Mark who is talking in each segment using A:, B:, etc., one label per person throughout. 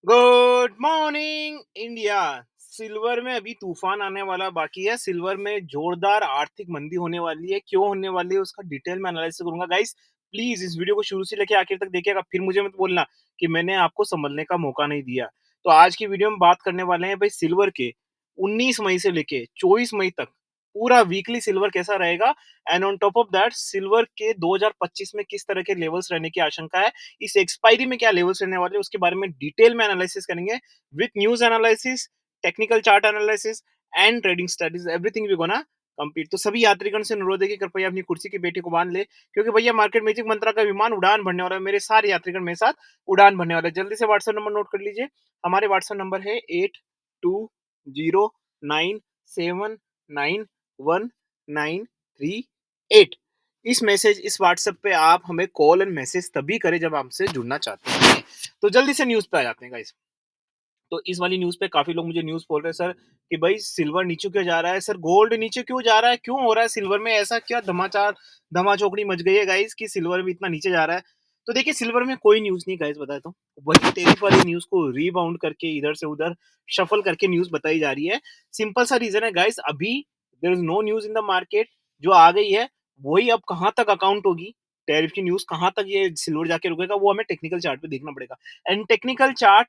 A: Good morning India. Silver में अभी तूफान आने वाला बाकी है। सिल्वर में जोरदार आर्थिक मंदी होने वाली है। क्यों होने वाली है उसका डिटेल में एनालिसिस करूंगा। गाइस प्लीज इस वीडियो को शुरू से लेके आखिर तक देखिएगा, फिर मुझे मत बोलना कि मैंने आपको समझने का मौका नहीं दिया। तो आज की वीडियो में बात करने वाले हैं भाई सिल्वर के 19 मई से लेके 24 मई तक पूरा वीकली सिल्वर कैसा रहेगा, and on top of that silver के 2025 में किस तरह के लेवल्स रहने की आशंका है, इस एक्सपायरी में क्या लेवल्स रहने वाले हैं उसके बारे में डिटेल में एनालिसिस करेंगे with news analysis, technical chart analysis and trading studies, everything we gonna complete. तो सभी यात्रीगण से अनुरोध है कि कृपया अपनी कुर्सी की बेटी को बांध ले, क्योंकि भैया मार्केट मैजिक मंत्रा का विमान उड़ान भरने वाला है। मेरे सारे यात्रीगण मेरे साथ उड़ान भरने वाले हैं। जल्दी से व्हाट्सएप नंबर नोट कर लीजिए। हमारे व्हाट्सएप नंबर है 8209719338। इस मैसेज इस व्हाट्सएप पे आप हमें कॉल एंड मैसेज तभी करें जब हमसे जुड़ना चाहते हैं। तो जल्दी से न्यूज पे आ जाते हैं गाइस। तो इस वाली न्यूज पे काफी लोग मुझे न्यूज बोल रहे हैं सर कि भाई सिल्वर नीचे क्यों जा रहा है, सर गोल्ड नीचे क्यों जा रहा है, क्यों हो रहा है सिल्वर में ऐसा, क्या धमाचौकड़ी मच गई है गाइस कि सिल्वर भी इतना नीचे जा रहा है। तो देखिए सिल्वर में कोई न्यूज नहीं गाइस, बताता हूँ। वही तेरी वाली न्यूज को रीबाउंड करके इधर से उधर शफल करके न्यूज बताई जा रही है। सिंपल सा रीजन है गाइस, अभी there is no news in the market. जो आ गई है वही अब कहाँ तक अकाउंट होगी, टैरिफ की न्यूज कहाँ तक ये सिल्वर जाके रुकेगा, वो हमें टेक्निकल चार्ट पे देखना पड़ेगा। एंड टेक्निकल चार्ट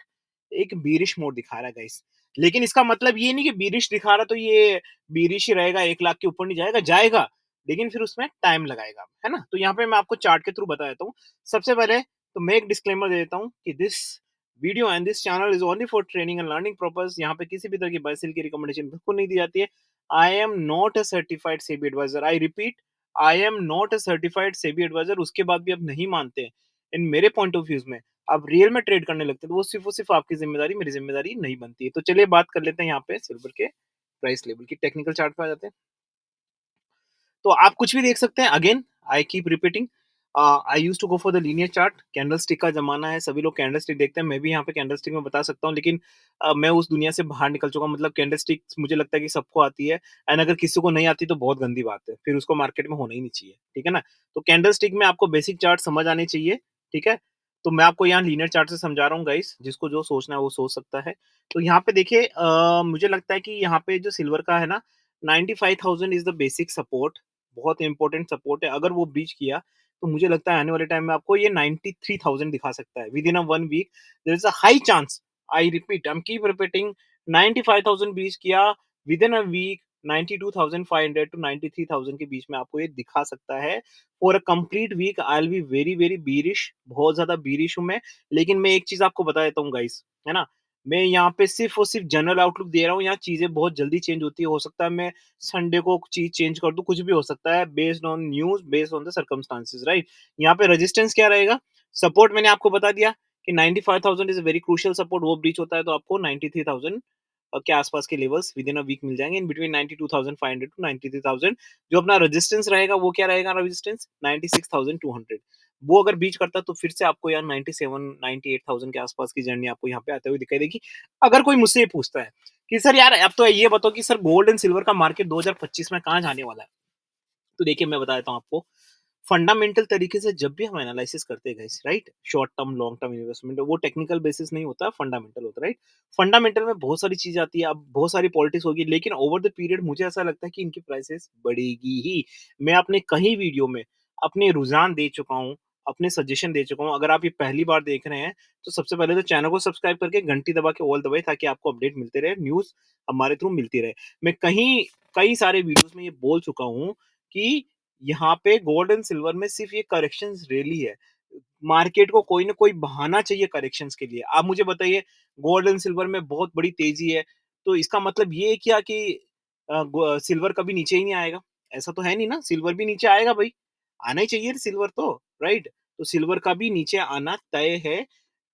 A: एक बीरिश मोड दिखा रहा है गाइस, लेकिन इसका मतलब ये नहीं कि बीरिश दिखा रहा तो ये बीरिश ही रहेगा, 1 लाख के ऊपर नहीं जाएगा, जाएगा लेकिन फिर उसमें टाइम लगाएगा, है ना। तो यहाँ पे मैं आपको चार्ट के थ्रू बता देता हूँ। सबसे पहले तो मैं एक डिस्क्लेमर दे देता हूँ कि this video and this channel is only for training and learning purpose. यहाँ पे किसी भी तरह की बाय सेल की रिकमेंडेशन बिल्कुल नहीं दी जाती है। I am not a certified SEBI advisor, I repeat, I am not a certified SEBI advisor. उसके बाद भी अब नहीं मानते इन मेरे पॉइंट ऑफ व्यूज में, आप रियल में ट्रेड करने लगते हैं तो वो सिर्फ आपकी जिम्मेदारी, मेरी जिम्मेदारी नहीं बनती है। तो चलिए बात कर लेते हैं यहाँ पे सिल्वर के प्राइस लेवल की। टेक्निकल चार्ट पे आ जाते हैं। तो आप कुछ भी देख सकते हैं। Again I keep repeating, I use to go for the linear chart. Candle stick का जमाना है, सभी लोग कैंडल स्टिक देखते हैं, मैं भी यहाँ पे कैंडल स्टिक में बता सकता हूँ, लेकिन मैं उस दुनिया से बाहर निकल चुका हूँ। मतलब कैंडल स्टिक मुझे लगता है कि सबको आती है, एंड अगर किसी को नहीं आती तो बहुत गंदी बात है, फिर उसको मार्केट में होना ही नहीं चाहिए, ठीक है ना। तो कैंडल स्टिक में आपको बेसिक चार्ट समझ आने चाहिए, ठीक है। तो मैं आपको यहाँ लीनियर चार्ट से समझा रहा हूँ गाइस, जिसको जो सोचना है वो सोच सकता है। तो यहाँ पे देखिए, मुझे लगता है कि यहाँ पे जो सिल्वर का है ना, 95,000 इज द बेसिक सपोर्ट, बहुत इंपॉर्टेंट सपोर्ट है। अगर वो ब्रीच किया तो मुझे लगता है आने वाले टाइम में आपको ये 93,000 दिखा सकता है within a 1 week. There is a high chance, I repeat, I am keep repeating, 95,000 breach किया within a week, 92,500 to 93,000 के बीच में आपको ये दिखा सकता है। For a complete week I will be very very bearish, बहुत ज्यादा बीरिश हूं मैं। लेकिन मैं एक चीज आपको बता देता हूँ गाइस, है ना, मैं यहाँ पे सिर्फ और सिर्फ जनरल आउटलुक दे रहा हूँ। यहाँ चीजें बहुत जल्दी चेंज होती है, हो सकता है मैं संडे को चीज चेंज कर दूं, कुछ भी हो सकता है, based on news, based on the circumstances, right. यहाँ पे रेजिस्टेंस क्या रहेगा, सपोर्ट मैंने आपको बता दिया कि 95,000 is a very crucial support. वो ब्रीच होता है तो आपको 93,000 के आसपास के levels within a week मिल जाएंगे, इन बिटवीन 92,500 टू 93,000। जो अपना रेजिस्टेंस रहेगा वो क्या रहेगा, रेजिस्टेंस 96,200। वो अगर बीच करता तो फिर से आपको यार 97 98,000 के आसपास की जर्नी आपको यहाँ पे आते हुए दिखाई देगी। अगर कोई मुझसे ये पूछता है कि सर यार अब तो ये बताओ कि सर गोल्ड एंड सिल्वर का मार्केट 2025 में कहाँ जाने वाला है, तो देखिए मैं बता देता हूँ आपको। फंडामेंटल तरीके से जब भी हम एनालिसिस करते हैं guys, right, short term long term investment, वो टेक्निकल बेसिस नहीं होता, फंडामेंटल होता है, राइट। फंडामेंटल में बहुत सारी चीज आती है, अब बहुत सारी पॉलिटिक्स होगी, लेकिन ओवर द पीरियड मुझे ऐसा लगता है कि इनकी प्राइसेस बढ़ेगी ही। मैं अपने कई वीडियो में अपने रुझान दे चुका हूँ, अपने सजेशन दे चुका हूँ। अगर आप ये पहली बार देख रहे हैं तो सबसे पहले तो चैनल को सब्सक्राइब करके घंटी दबा के ऑल दबाए, ताकि आपको अपडेट मिलते रहे, न्यूज हमारे थ्रू मिलती रहे। मैं कहीं कई सारे वीडियोस में ये बोल चुका हूँ कि यहाँ पे गोल्ड एंड सिल्वर में सिर्फ ये करेक्शंस रेली है। मार्केट को कोई ना कोई बहाना चाहिए करेक्शंस के लिए। आप मुझे बताइए, गोल्ड एंड सिल्वर में बहुत बड़ी तेजी है, तो इसका मतलब ये क्या कि सिल्वर कभी नीचे ही नहीं आएगा? ऐसा तो है नहीं ना, सिल्वर भी नीचे आएगा भाई, आना ही चाहिए सिल्वर तो, राइट। तो सिल्वर का भी नीचे आना तय है,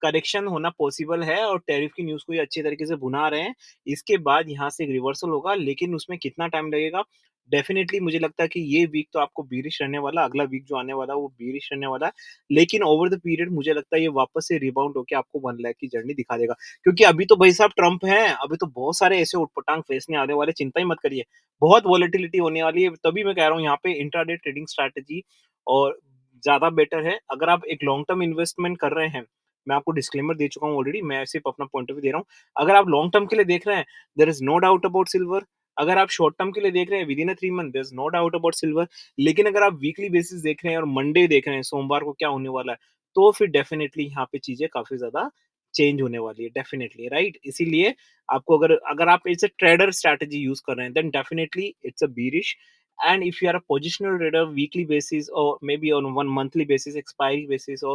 A: करेक्शन होना पॉसिबल है, और टैरिफ की न्यूज को ये अच्छे तरीके से भुना रहे हैं। इसके बाद यहाँ से एक रिवर्सल होगा, लेकिन उसमें कितना टाइम लगेगा, डेफिनेटली मुझे लगता है कि ये वीक तो आपको बीरिश रहने वाला, अगला वीक जो आने वाला है वो बीरिश रहने वाला है। लेकिन ओवर द पीरियड मुझे लगता है ये वापस से रिबाउंड होकर आपको 1 लाख की जर्नी दिखा देगा। क्योंकि अभी तो भाई साहब ट्रम्प हैं, अभी तो बहुत सारे ऐसे उटपटांग फैसले आने वाले, चिंता ही मत करिए। बहुत वॉलेटिलिटी होने वाली है, तभी मैं कह रहा हूँ यहाँ पे इंट्राडे ट्रेडिंग स्ट्रैटेजी और ज्यादा बेटर है। अगर आप एक लॉन्ग टर्म इन्वेस्टमेंट कर रहे हैं मैं आपको डिस्क्लेमर दे चुका हूँ ऑलरेडी, मैं सिर्फ अपना पॉइंट ऑफ व्यू दे रहा हूँ। अगर आप लॉन्ग टर्म के लिए देख रहे हैं, there is no doubt about silver. अगर आप शॉर्ट टर्म के लिए देख रहे हैं, within a 3 month, there is no doubt about silver. लेकिन अगर आप वीकली बेसिस देख रहे हैं और मंडे देख रहे हैं, सोमवार को क्या होने वाला है, तो फिर डेफिनिटली यहाँ पे चीज़ें काफ़ी ज़्यादा चेंज होने वाली है, डेफिनिटली, राइट? इसीलिए आपको अगर अगर आप as a trader strategy use कर रहे हैं, then definitely it's a bearish. And if you are a positional trader, weekly basis or maybe on one monthly basis, expiry basis, or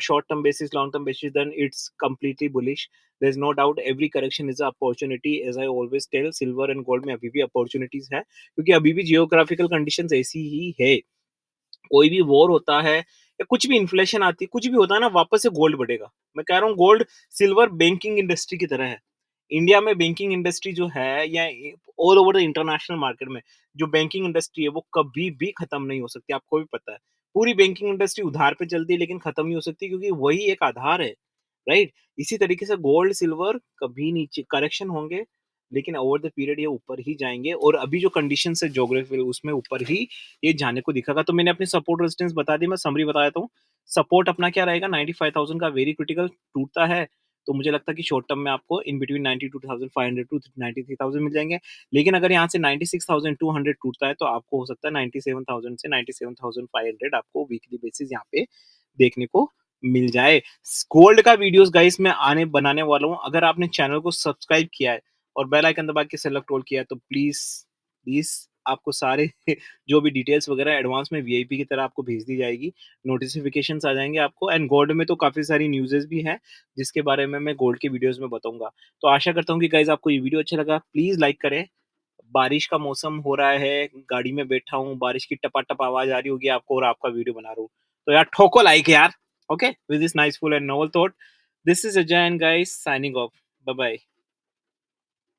A: short term basis, long term basis, then it's completely bullish. There's no doubt every correction is an opportunity. As I always tell, silver and gold में अभी भी opportunities है, क्योंकि अभी भी geographical conditions ऐसी ही है। कोई भी वॉर होता है या कुछ भी इन्फ्लेशन आती है, कुछ भी होता है ना, वापस से गोल्ड बढ़ेगा। मैं कह रहा हूँ, गोल्ड सिल्वर बैंकिंग इंडस्ट्री की तरह है। इंडिया में बैंकिंग इंडस्ट्री जो है, या all over the international market में जो बैंकिंग इंडस्ट्री है, वो कभी भी खत्म नहीं हो सकती, आपको भी पता है। पूरी बैंकिंग इंडस्ट्री उधार पे चलती है, लेकिन खत्म नहीं हो सकती, क्योंकि वही एक आधार है, राइट? इसी तरीके से गोल्ड सिल्वर कभी नीचे करेक्शन होंगे, लेकिन ओवर द पीरियड ये ऊपर ही जाएंगे, और अभी जो कंडीशन है जोग्राफी, उसमें ऊपर ही ये जाने को दिखेगा। तो मैंने अपनी सपोर्ट रेजिस्टेंस बता दी, मैं समरी बता देता हूँ। सपोर्ट अपना क्या रहेगा, 95,000 का वेरी क्रिटिकल, टूटता है तो मुझे लगता है कि शॉर्ट टर्म में आपको इन बिटवीन 92,500 टू 93,000 मिल जाएंगे। लेकिन अगर यहाँ से 96,200 टूटता है, तो आपको हो सकता है 97,000 से 97,500 आपको वीकली बेसिस यहाँ पे देखने को मिल जाए। गोल्ड का वीडियोस गाइस मैं आने बनाने वाला हूँ। अगर आपने चैनल को सब्सक्राइब किया है और बेल आइकन दबा के सेलेक्ट ऑल किया है, तो प्लीज प्लीज आपको सारे जो भी डिटेल्स वगैरह एडवांस में वीआईपी की तरह आपको भेज दी जाएगी, नोटिफिकेशंस आ जाएंगे आपको। एंड गोल्ड में तो काफी सारी न्यूज़ेस भी हैं, जिसके बारे में मैं गोल्ड के वीडियोस में बताऊंगा। तो आशा करता हूँ कि गाइज आपको ये वीडियो अच्छा लगा, प्लीज लाइक करें। बारिश का मौसम हो रहा है, गाड़ी में बैठा हूँ, बारिश की टपा-टप आवाज़ आ रही होगी आपको, और आपका वीडियो बना रहा हूँ। तो यार ठोको लाइक यार, okay? With this nice full and novel thought, this is Ajay and guys signing off. Bye bye.